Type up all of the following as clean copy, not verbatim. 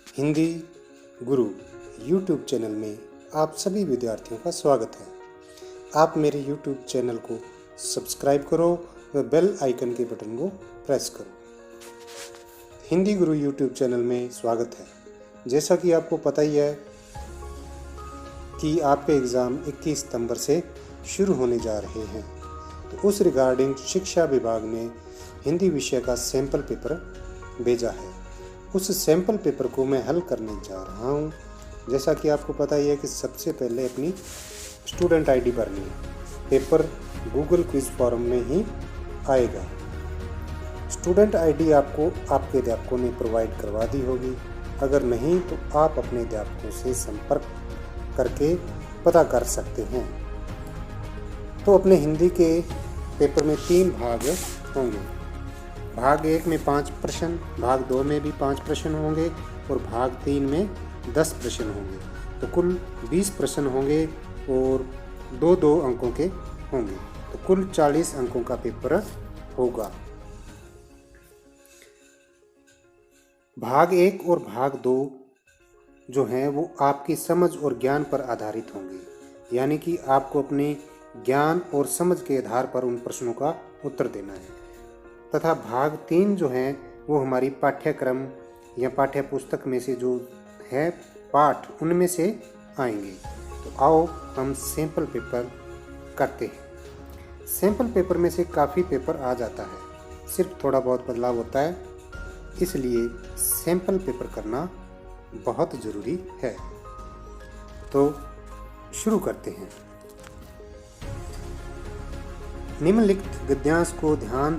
हिंदी गुरु YouTube channel में आप सभी विद्यार्थियों का स्वागत है। आप मेरे YouTube चैनल को सब्सक्राइब करो व बेल आइकन के बटन को प्रेस करो। हिंदी गुरु YouTube चैनल में स्वागत है। जैसा कि आपको पता ही है कि आपके एग्ज़ाम 21 सितंबर से शुरू होने जा रहे हैं, तो उस रिगार्डिंग शिक्षा विभाग ने हिंदी विषय का सैंपल पेपर भेजा है। उस सैंपल पेपर को मैं हल करने जा रहा हूं। जैसा कि आपको पता ही है कि सबसे पहले अपनी स्टूडेंट आईडी भरनी है। पेपर गूगल क्विज फॉर्म में ही आएगा। स्टूडेंट आईडी आपको आपके अध्यापकों ने प्रोवाइड करवा दी होगी। अगर नहीं तो आप अपने अध्यापकों से संपर्क करके पता कर सकते हैं। तो अपने हिंदी के पेपर में 3 भाग होंगे। भाग 1 में 5 प्रश्न, भाग 2 में भी 5 प्रश्न होंगे और भाग 3 में 10 प्रश्न होंगे। तो कुल 20 प्रश्न होंगे और 2-2 अंकों के होंगे। तो कुल 40 अंकों का पेपर होगा। भाग 1 और भाग 2 जो हैं वो आपकी समझ और ज्ञान पर आधारित होंगे, यानी कि आपको अपने ज्ञान और समझ के आधार पर उन प्रश्नों का उत्तर देना है। तथा भाग 3 जो है वो हमारी पाठ्यक्रम या पाठ्य पुस्तक में से जो है पाठ उनमें से आएंगे। तो आओ हम सैंपल पेपर करते हैं। सैंपल पेपर में से काफ़ी पेपर आ जाता है, सिर्फ थोड़ा बहुत बदलाव होता है, इसलिए सैंपल पेपर करना बहुत ज़रूरी है। तो शुरू करते हैं। निम्नलिखित गद्यांश को ध्यान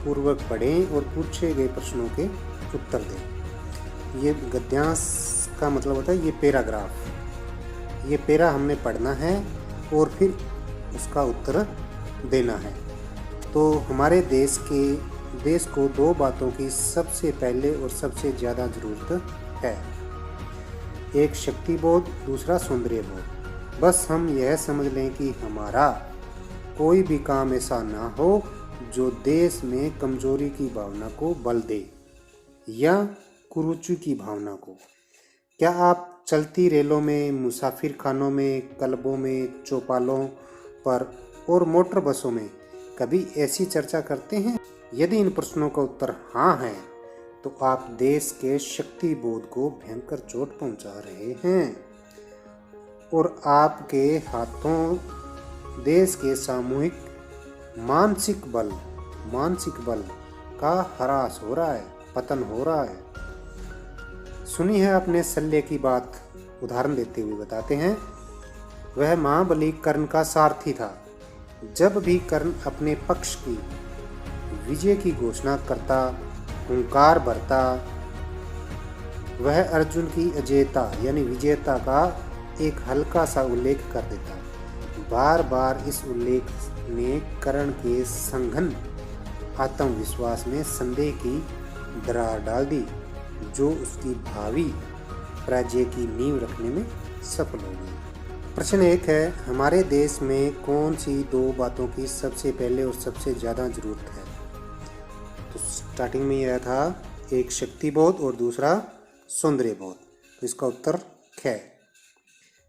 पूर्वक पढ़ें और पूछे गए प्रश्नों के उत्तर दें। ये गद्यांश का मतलब होता है ये पैराग्राफ। ये पैरा हमने पढ़ना है और फिर उसका उत्तर देना है। तो हमारे देश को 2 बातों की सबसे पहले और सबसे ज़्यादा ज़रूरत है। एक शक्ति बोध, दूसरा सौंदर्य बोध। बस हम यह समझ लें कि हमारा कोई भी काम ऐसा ना हो जो देश में कमजोरी की भावना को बल दे या कुरुचि की भावना को। क्या आप चलती रेलों में, मुसाफिर खानों में, क्लबों में, चौपालों पर और मोटर बसों में कभी ऐसी चर्चा करते हैं? यदि इन प्रश्नों का उत्तर हाँ है तो आप देश के शक्ति बोध को भयंकर चोट पहुंचा रहे हैं और आपके हाथों देश के सामूहिक मानसिक बल का ह्रास हो रहा है, पतन हो रहा है। सुनी है आपने शल्य की बात, उदाहरण देते हुए बताते हैं। वह महाबली कर्ण का सारथी था। जब भी कर्ण अपने पक्ष की विजय की घोषणा करता, हुंकार भरता, वह अर्जुन की अजेयता यानी विजेता का एक हल्का सा उल्लेख कर देता। बार बार इस उल्लेख ने कर्ण के संघन आत्मविश्वास में संदेह की दरार डाल दी, जो उसकी भावी पराजय की नींव रखने में सफल हो गई। प्रश्न 1 है, हमारे देश में कौन सी 2 बातों की सबसे पहले और सबसे ज़्यादा ज़रूरत है? तो स्टार्टिंग में यह था, एक शक्ति बोध और दूसरा सौंदर्य बोध। तो इसका उत्तर है।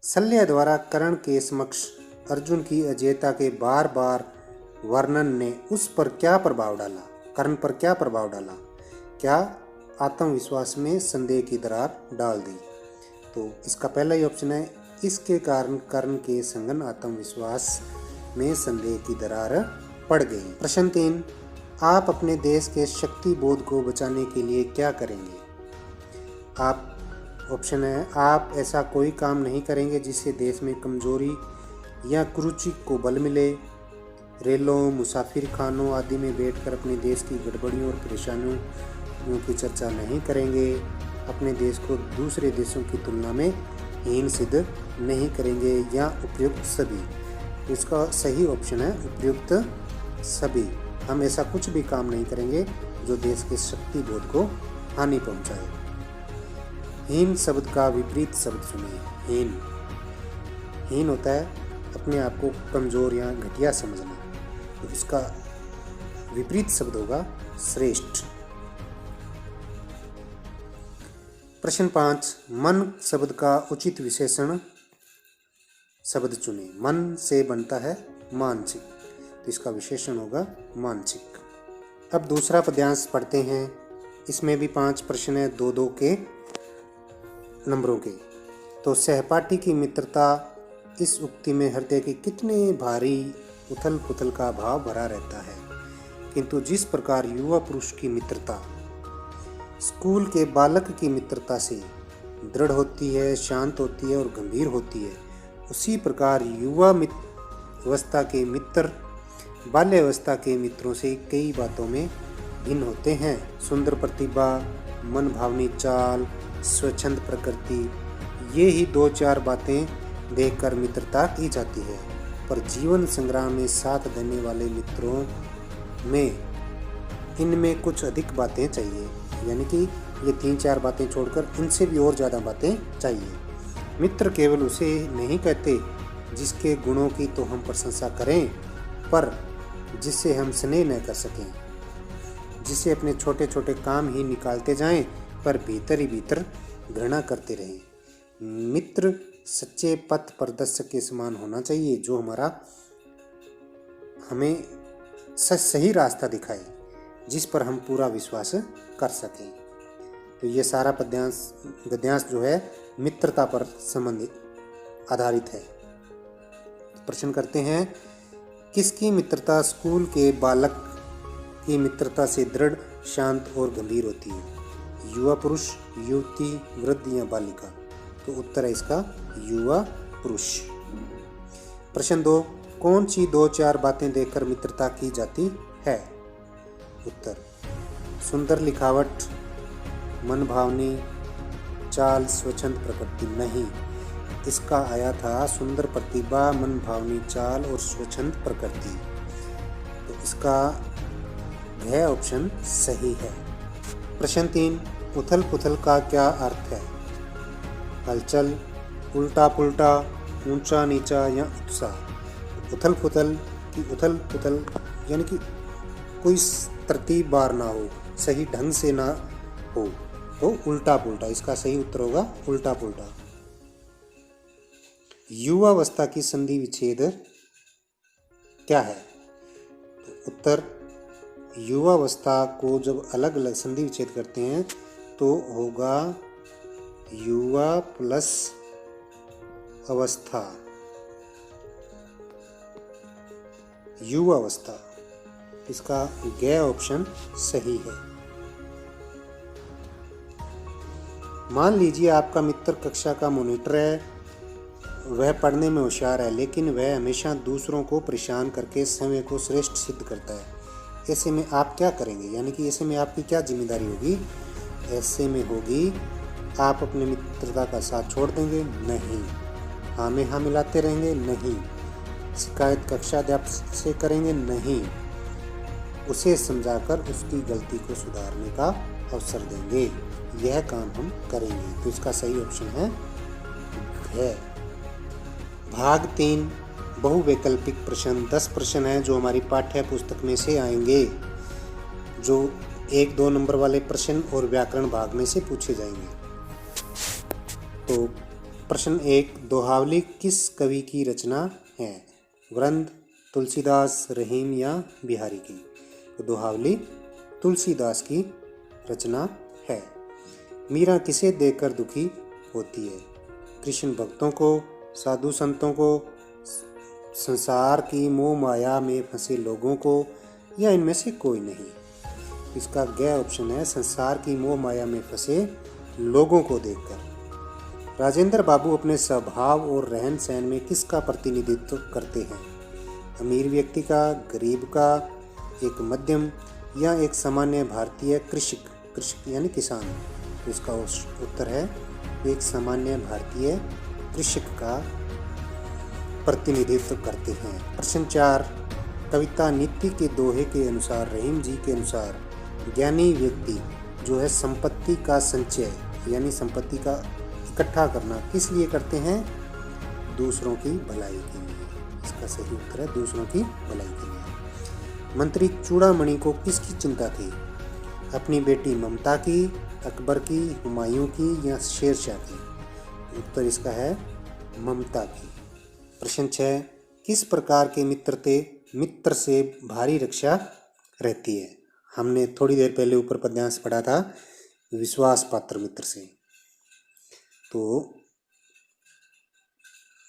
शल्य द्वारा कर्ण के समक्ष अर्जुन की अजेयता के बार बार वर्णन ने उस पर क्या प्रभाव डाला? कर्ण पर क्या प्रभाव डाला? क्या आत्मविश्वास में संदेह की दरार डाल दी? तो इसका पहला ही ऑप्शन है, इसके कारण कर्ण के संघन आत्मविश्वास में संदेह की दरार पड़ गई। प्रश्न 3, आप अपने देश के शक्ति बोध को बचाने के लिए क्या करेंगे? आप ऑप्शन है, आप ऐसा कोई काम नहीं करेंगे जिससे देश में कमजोरी या कुरुचि को बल मिले। रेलों, मुसाफिर खानों आदि में बैठकर अपने देश की गड़बड़ियों और परेशानियों की चर्चा नहीं करेंगे। अपने देश को दूसरे देशों की तुलना में हीन सिद्ध नहीं करेंगे। या उपयुक्त सभी। इसका सही ऑप्शन है उपयुक्त सभी। हम ऐसा कुछ भी काम नहीं करेंगे जो देश के शक्ति बोध को हानि पहुंचाए। हीन शब्द का विपरीत शब्द सुनिए। हीन होता है अपने आप को कमजोर या घटिया समझना। तो इसका विपरीत शब्द होगा श्रेष्ठ। प्रश्न 5, मन शब्द का उचित विशेषण शब्द चुने। मन से बनता है मानसिक, तो इसका विशेषण होगा मानसिक। अब दूसरा पद्यांश पढ़ते हैं। इसमें भी 5 प्रश्न है, 2-2 के नंबरों के। तो सहपाठी की मित्रता, इस उक्ति में हृदय के कितने भारी उथल पुथल का भाव भरा रहता है, किंतु जिस प्रकार युवा पुरुष की मित्रता स्कूल के बालक की मित्रता से दृढ़ होती है, शांत होती है और गंभीर होती है, उसी प्रकार युवा अवस्था के मित्र बाल्यावस्था के मित्रों से कई बातों में भिन्न होते हैं। सुंदर प्रतिभा, मन भावनी चाल, स्वच्छंद प्रकृति, ये ही 2-4 बातें देखकर मित्रता की जाती है। पर जीवन संग्राम में साथ देने वाले मित्रों में इनमें कुछ अधिक बातें चाहिए, यानी कि ये 3-4 बातें छोड़कर इनसे भी और ज़्यादा बातें चाहिए। मित्र केवल उसे नहीं कहते जिसके गुणों की तो हम प्रशंसा करें, पर जिससे हम स्नेह न कर सकें, जिसे अपने छोटे छोटे काम ही निकालते जाएं, पर भीतर ही भीतर घृणा करते रहें। मित्र सच्चे पथ प्रदर्शक के समान होना चाहिए, जो हमें सही रास्ता दिखाए, जिस पर हम पूरा विश्वास कर सकें। तो ये सारा गद्यांश जो है मित्रता पर संबंधित आधारित है। प्रश्न करते हैं, किसकी मित्रता स्कूल के बालक की मित्रता से दृढ़, शांत और गंभीर होती है? युवा पुरुष, युवती, वृद्ध या बालिका? तो उत्तर है इसका युवा पुरुष। प्रश्न 2, कौन सी 2-4 बातें देखकर मित्रता की जाती है? उत्तर, सुंदर लिखावट, मन भावनी चाल, स्वच्छंद प्रकृति। नहीं, इसका आया था सुंदर प्रतिभा, मन भावनी चाल और स्वच्छंद प्रकृति। तो इसका घ ऑप्शन सही है। प्रश्न 3, उथल पुथल का क्या अर्थ है? हलचल, उल्टा पुल्टा, ऊंचा नीचा या उत्साह? उथल पुथल यानी कि कोई तरतीब बार ना हो, सही ढंग से ना हो, तो उल्टा पुल्टा। इसका सही उत्तर होगा उल्टा पुल्टा। युवावस्था की संधि विच्छेद क्या है? तो उत्तर, युवावस्था को जब अलग अलग संधि विच्छेद करते हैं तो होगा युवा प्लस अवस्था, युवावस्था। इसका ग ऑप्शन सही है। मान लीजिए आपका मित्र कक्षा का मॉनिटर है, वह पढ़ने में होशियार है, लेकिन वह हमेशा दूसरों को परेशान करके समय को श्रेष्ठ सिद्ध करता है। ऐसे में आप क्या करेंगे, यानी कि ऐसे में आपकी क्या जिम्मेदारी होगी? ऐसे में होगी, आप अपने मित्रता का साथ छोड़ देंगे? नहीं। हाँ में हाँ मिलाते रहेंगे? नहीं। शिकायत कक्षा अध्यापक से करेंगे? नहीं। उसे समझाकर उसकी गलती को सुधारने का अवसर देंगे। यह काम हम करेंगे। तो इसका सही ऑप्शन है। भाग 3 बहुवैकल्पिक प्रश्न 10 प्रश्न हैं जो हमारी पाठ्य पुस्तक में से आएंगे, जो 1-2 नंबर वाले प्रश्न और व्याकरण भाग में से पूछे जाएंगे। तो प्रश्न 1, दोहावली किस कवि की रचना है? वृंद, तुलसीदास, रहीम या बिहारी की? तो दोहावली तुलसीदास की रचना है। मीरा किसे देखकर दुखी होती है? कृष्ण भक्तों को, साधु संतों को, संसार की मोह माया में फंसे लोगों को, या इनमें से कोई नहीं? इसका ग ऑप्शन है संसार की मोह माया में फंसे लोगों को देखकर। राजेंद्र बाबू अपने स्वभाव और रहन सहन में किसका प्रतिनिधित्व करते हैं? अमीर व्यक्ति का, गरीब का, एक मध्यम या एक सामान्य भारतीय कृषक यानी किसान? तो इसका उत्तर है एक सामान्य भारतीय कृषक का प्रतिनिधित्व करते हैं। प्रश्न 4, कविता नीति के दोहे के अनुसार, रहीम जी के अनुसार, ज्ञानी व्यक्ति जो है संपत्ति का संचय यानी संपत्ति का इकट्ठा करना किस लिए करते हैं? दूसरों की भलाई के लिए। इसका सही उत्तर है दूसरों की भलाई के लिए। मंत्री चूड़ामणि को किसकी चिंता थी? अपनी बेटी ममता की, अकबर की, हुमायूं की या शेरशाह की? उत्तर इसका है ममता की। प्रश्न 6, किस प्रकार के मित्र से भारी रक्षा रहती है? हमने थोड़ी देर पहले ऊपर पद्यांश पढ़ा था विश्वास पात्र मित्र से। तो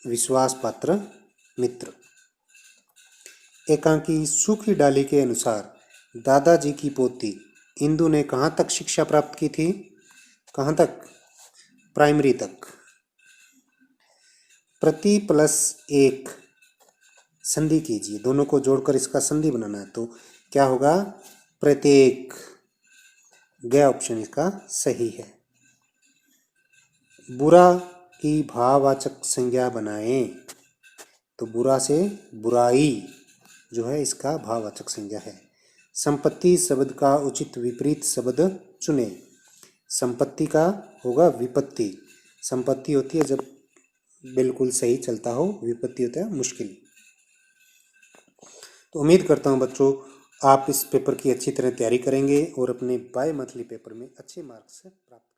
विश्वास पात्र मित्र। एकांकी सूखी डाली के अनुसार दादाजी की पोती इंदु ने कहाँ तक शिक्षा प्राप्त की थी? कहाँ तक? प्राइमरी तक। प्रति प्लस एक संधि कीजिए, दोनों को जोड़कर इसका संधि बनाना है, तो क्या होगा? प्रत्येक। ग ऑप्शन इसका सही है। बुरा की भाववाचक संज्ञा बनाएं, तो बुरा से बुराई जो है इसका भाववाचक संज्ञा है। संपत्ति शब्द का उचित विपरीत शब्द चुने। संपत्ति का होगा विपत्ति। संपत्ति होती है जब बिल्कुल सही चलता हो, विपत्ति होता है मुश्किल। तो उम्मीद करता हूँ बच्चों आप इस पेपर की अच्छी तरह तैयारी करेंगे और अपने बाय मंथली पेपर में अच्छे मार्क्स प्राप्त